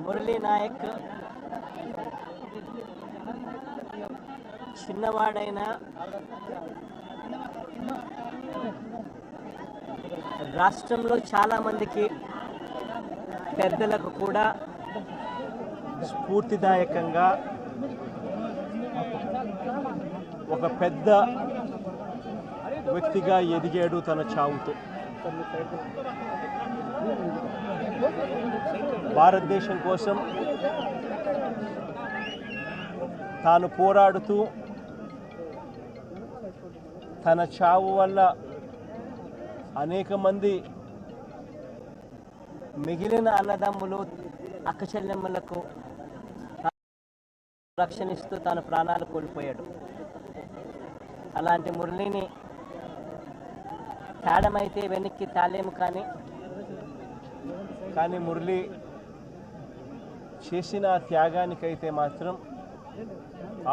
మురళీ నాయక్ చిన్నవాడైన రాష్ట్రంలో చాలామందికి పెద్దలకు కూడా స్ఫూర్తిదాయకంగా ఒక పెద్ద వ్యక్తిగా ఎదిగాడు తన చావుతో. భారతదేశం కోసం తాను పోరాడుతూ తన చావు వల్ల అనేక మంది మిగిలిన అన్నదమ్ములు అక్క చెల్లెమ్మలకు రక్షణిస్తూ తన ప్రాణాలు కోల్పోయాడు. అలాంటి మురళిని తేడమైతే వెనక్కి తాలేము, కానీ మురళి చేసిన త్యాగానికైతే మాత్రం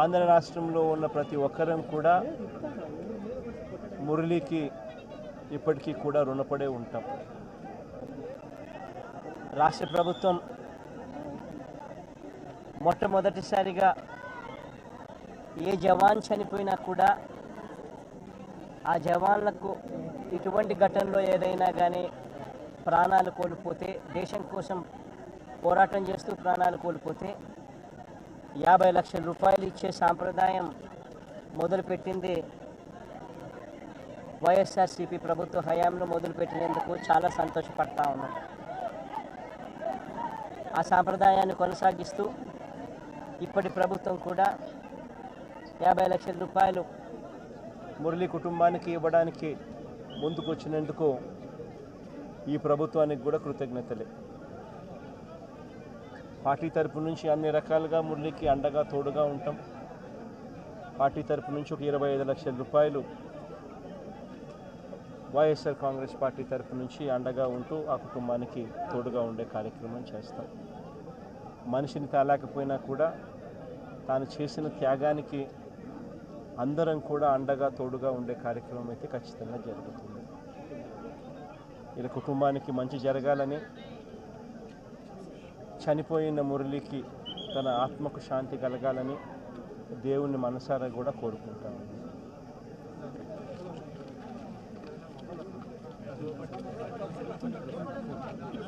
ఆంధ్ర రాష్ట్రంలో ఉన్న ప్రతి ఒక్కరం కూడా మురళికి ఇప్పటికీ కూడా రుణపడే ఉంటాం. రాష్ట్ర ప్రభుత్వం మొట్టమొదటిసారిగా ఏ జవాన్ చనిపోయినా కూడా ఆ జవాన్లకు ఇటువంటి ఘటనలో ఏదైనా కానీ ప్రాణాలు కోల్పోతే, దేశం కోసం పోరాటం చేస్తూ ప్రాణాలు కోల్పోతే 50 లక్షల రూపాయలు ఇచ్చే సాంప్రదాయం మొదలుపెట్టింది వైఎస్ఆర్సీపీ ప్రభుత్వ హయాంలో మొదలుపెట్టినందుకు చాలా సంతోషపడతా ఉన్నాం. ఆ సాంప్రదాయాన్ని కొనసాగిస్తూ ఇప్పటి ప్రభుత్వం కూడా 50 లక్షల రూపాయలు మురళి కుటుంబానికి ఇవ్వడానికి ముందుకు వచ్చినందుకు ఈ ప్రభుత్వానికి కూడా కృతజ్ఞతలే. పార్టీ తరపు నుంచి అన్ని రకాలుగా మురళికి అండగా తోడుగా ఉంటాం. పార్టీ తరపు నుంచి ఒక 25 లక్షల రూపాయలు వైఎస్ఆర్ కాంగ్రెస్ పార్టీ తరపు నుంచి అండగా ఉంటూ ఆ కుటుంబానికి తోడుగా ఉండే కార్యక్రమం చేస్తాం. మనిషిని తాలేకపోయినా కూడా తాను చేసిన త్యాగానికి అందరం కూడా అండగా తోడుగా ఉండే కార్యక్రమం అయితే ఖచ్చితంగా జరుగుతుంది. ఇలా కుటుంబానికి మంచి జరగాలని, చనిపోయిన మురళికి తన ఆత్మకు శాంతి కలగాలని దేవుణ్ణి మనసారా కూడా కోరుకుంటాను.